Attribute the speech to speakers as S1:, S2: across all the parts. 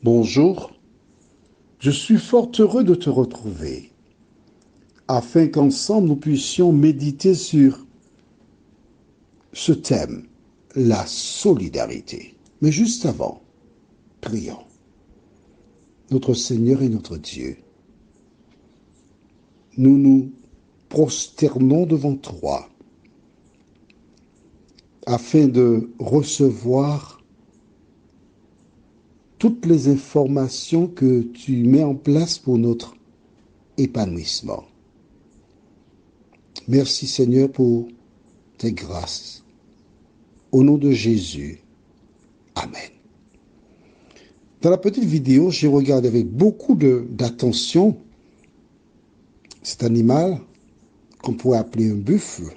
S1: Bonjour, je suis fort heureux de te retrouver afin qu'ensemble nous puissions méditer sur ce thème, la solidarité. Mais juste avant, prions. Notre Seigneur et notre Dieu, nous nous prosternons devant toi afin de recevoir toutes les informations que tu mets en place pour notre épanouissement. Merci Seigneur pour tes grâces. Au nom de Jésus, Amen. Dans la petite vidéo, j'ai regardé avec beaucoup d'attention cet animal qu'on pourrait appeler un buffle.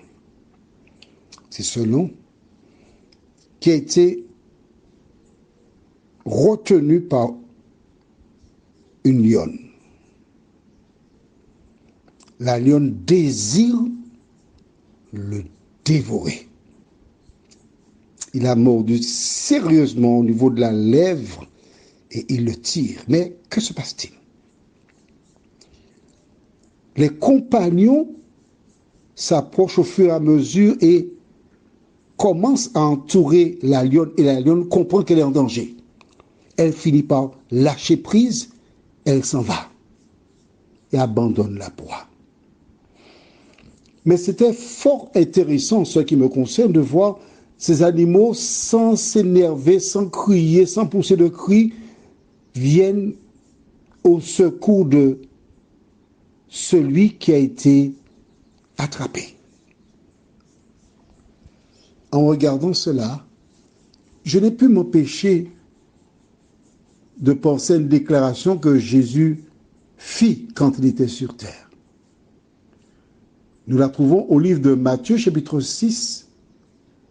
S1: C'est ce nom qui a été retenu par une lionne. La lionne désire le dévorer. Il a mordu sérieusement au niveau de la lèvre et il le tire. Mais que se passe-t-il? Les compagnons s'approchent au fur et à mesure et commencent à entourer la lionne et la lionne comprend qu'elle est en danger. Elle finit par lâcher prise, elle s'en va et abandonne la proie. Mais c'était fort intéressant, en ce qui me concerne, de voir ces animaux sans s'énerver, sans crier, sans pousser de cris, viennent au secours de celui qui a été attrapé. En regardant cela, je n'ai pu m'empêcher de penser à une déclaration que Jésus fit quand il était sur terre. Nous la trouvons au livre de Matthieu, chapitre 6,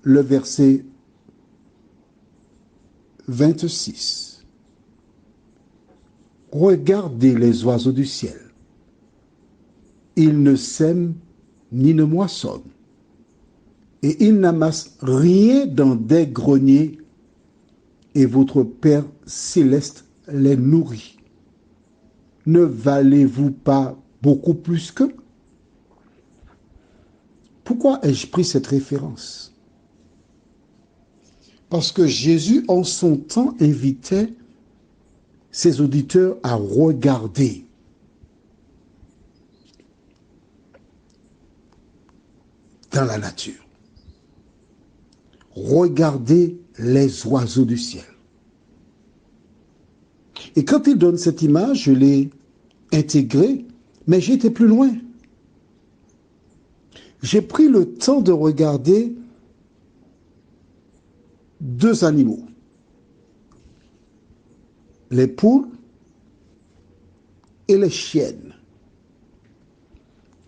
S1: le verset 26. Regardez les oiseaux du ciel. Ils ne sèment ni ne moissonnent, et ils n'amassent rien dans des greniers, et votre Père céleste les nourrit. Ne valez-vous pas beaucoup plus qu'eux? Pourquoi ai-je pris cette référence? Parce que Jésus, en son temps, invitait ses auditeurs à regarder dans la nature. Regardez les oiseaux du ciel. Et quand il donne cette image, je l'ai intégrée, mais j'ai été plus loin. J'ai pris le temps de regarder deux animaux. Les poules et les chiennes.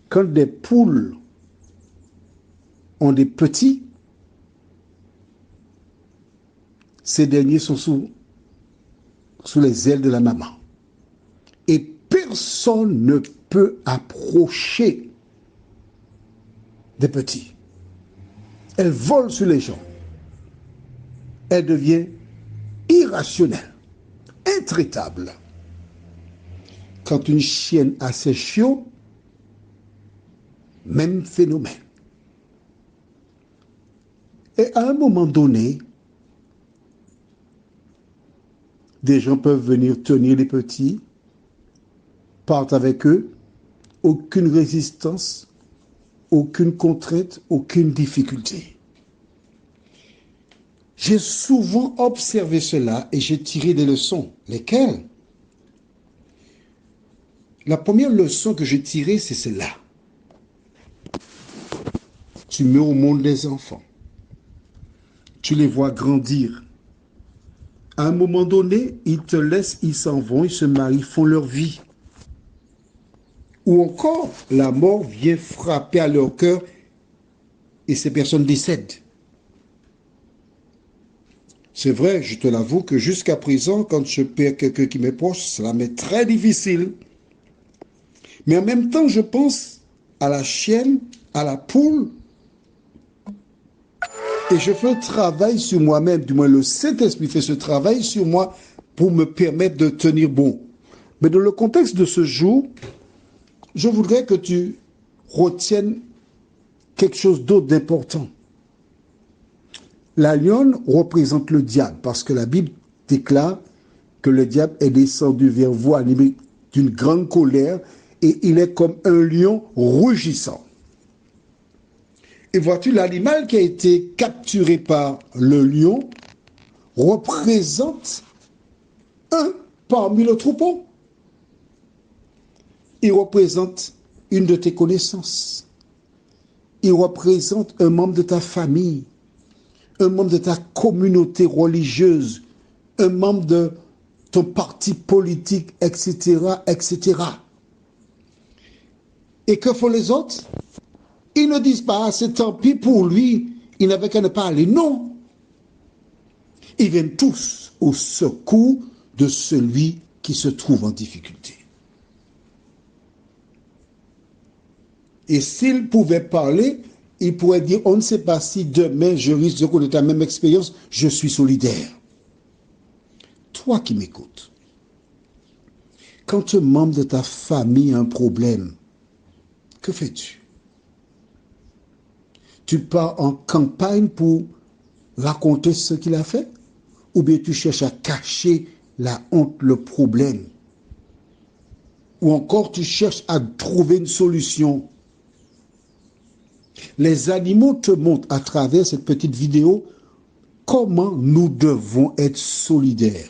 S1: Quand des poules ont des petits, ces derniers sont sous les ailes de la maman. Et personne ne peut approcher des petits. Elle vole sur les gens. Elle devient irrationnelle, intraitable. Quand une chienne a ses chiots, même phénomène. Et à un moment donné, des gens peuvent venir tenir les petits, partent avec eux, aucune résistance, aucune contrainte, aucune difficulté. J'ai souvent observé cela et j'ai tiré des leçons. Lesquelles? La première leçon que j'ai tirée, c'est celle-là. Tu mets au monde les enfants. Tu les vois grandir. À un moment donné, ils te laissent, ils s'en vont, ils se marient, font leur vie. Ou encore, la mort vient frapper à leur cœur et ces personnes décèdent. C'est vrai, je te l'avoue que jusqu'à présent, quand je perds quelqu'un qui m'est proche, cela m'est très difficile. Mais en même temps, je pense à la chienne, à la poule, et je fais un travail sur moi-même, du moins le Saint-Esprit fait ce travail sur moi pour me permettre de tenir bon. Mais dans le contexte de ce jour, je voudrais que tu retiennes quelque chose d'autre d'important. La lionne représente le diable, parce que la Bible déclare que le diable est descendu vers vous animé d'une grande colère et il est comme un lion rugissant. Et vois-tu, l'animal qui a été capturé par le lion représente un parmi le troupeau. Il représente une de tes connaissances. Il représente un membre de ta famille, un membre de ta communauté religieuse, un membre de ton parti politique, etc., etc. Et que font les autres? Ils ne disent pas, c'est tant pis pour lui, il n'avait qu'à ne pas aller. Non. Ils viennent tous au secours de celui qui se trouve en difficulté. Et s'ils pouvaient parler, ils pourraient dire, on ne sait pas si demain je risque de connaître la même expérience, je suis solidaire. Toi qui m'écoutes, quand un membre de ta famille a un problème, que fais-tu? Tu pars en campagne pour raconter ce qu'il a fait? Ou bien tu cherches à cacher la honte, le problème? Ou encore tu cherches à trouver une solution? Les animaux te montrent à travers cette petite vidéo comment nous devons être solidaires.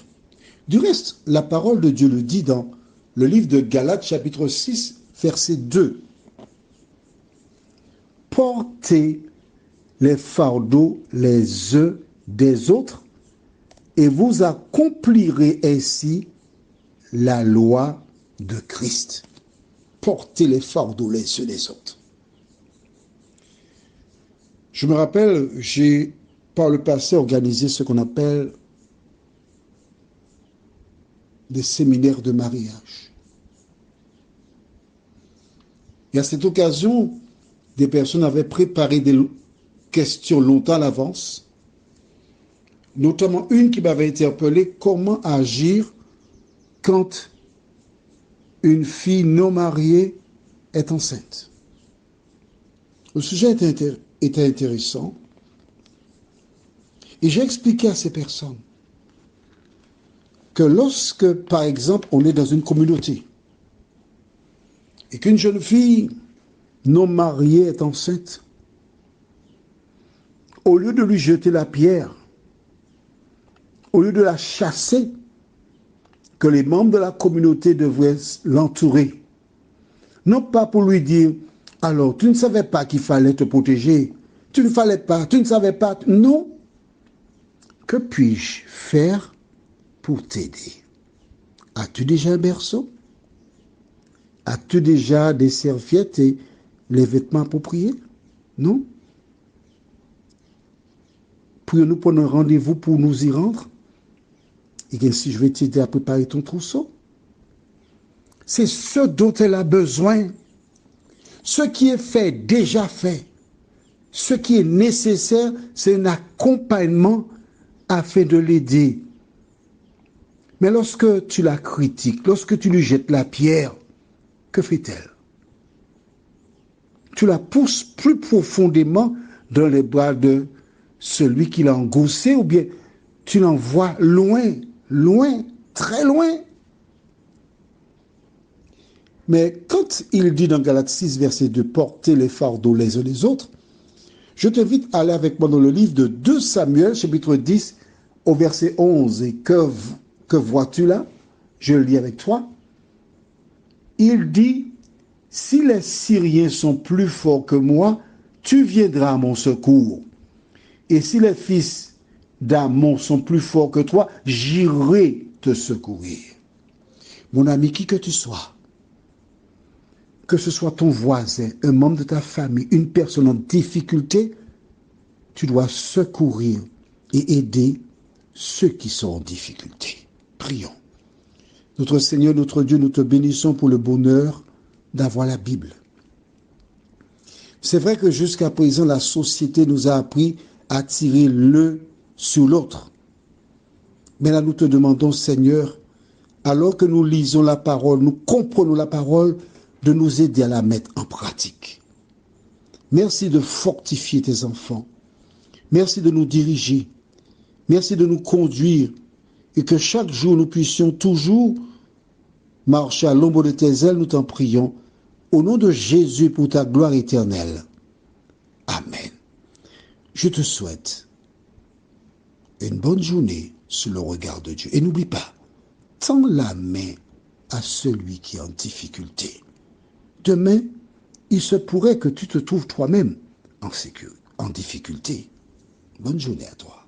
S1: Du reste, la parole de Dieu le dit dans le livre de Galates chapitre 6, verset 2. Portez les fardeaux les uns des autres et vous accomplirez ainsi la loi de Christ. Portez les fardeaux les uns des autres. Je me rappelle, j'ai par le passé organisé ce qu'on appelle des séminaires de mariage. Et à cette occasion, des personnes avaient préparé des questions longtemps à l'avance, notamment une qui m'avait interpellé, comment agir quand une fille non mariée est enceinte. Le sujet était intéressant et j'ai expliqué à ces personnes que lorsque, par exemple, on est dans une communauté et qu'une jeune fille non mariée est enceinte, au lieu de lui jeter la pierre, au lieu de la chasser, que les membres de la communauté devraient l'entourer. Non pas pour lui dire, alors, tu ne savais pas qu'il fallait te protéger, tu ne savais pas. Non. Que puis-je faire pour t'aider? As-tu déjà un berceau? As-tu déjà des serviettes et les vêtements appropriés? Non. Pourrions-nous prendre un rendez-vous pour nous y rendre? Et ainsi, je vais t'aider à préparer ton trousseau. C'est ce dont elle a besoin. Ce qui est fait, déjà fait. Ce qui est nécessaire, c'est un accompagnement afin de l'aider. Mais lorsque tu la critiques, lorsque tu lui jettes la pierre, que fait-elle? Tu la pousses plus profondément dans les bras de celui qui l'a engoncée, ou bien tu l'envoies loin, loin, très loin. Mais quand il dit dans Galates 6, verset 2, portez les fardeaux les uns les autres, je t'invite à aller avec moi dans le livre de 2 Samuel, chapitre 10, au verset 11. Et que vois-tu là? Je le lis avec toi. Il dit, si les Syriens sont plus forts que moi, tu viendras à mon secours. Et si les fils d'Ammon sont plus forts que toi, j'irai te secourir. Mon ami, qui que tu sois, que ce soit ton voisin, un membre de ta famille, une personne en difficulté, tu dois secourir et aider ceux qui sont en difficulté. Prions. Notre Seigneur, notre Dieu, nous te bénissons pour le bonheur d'avoir la Bible. C'est vrai que jusqu'à présent, la société nous a appris à tirer l'un sur l'autre. Mais là, nous te demandons, Seigneur, alors que nous lisons la parole, nous comprenons la parole, de nous aider à la mettre en pratique. Merci de fortifier tes enfants. Merci de nous diriger. Merci de nous conduire et que chaque jour nous puissions toujours marcher à l'ombre de tes ailes, nous t'en prions. Au nom de Jésus pour ta gloire éternelle. Amen. Je te souhaite une bonne journée sous le regard de Dieu. Et n'oublie pas, tends la main à celui qui est en difficulté. Demain, il se pourrait que tu te trouves toi-même en difficulté. Bonne journée à toi.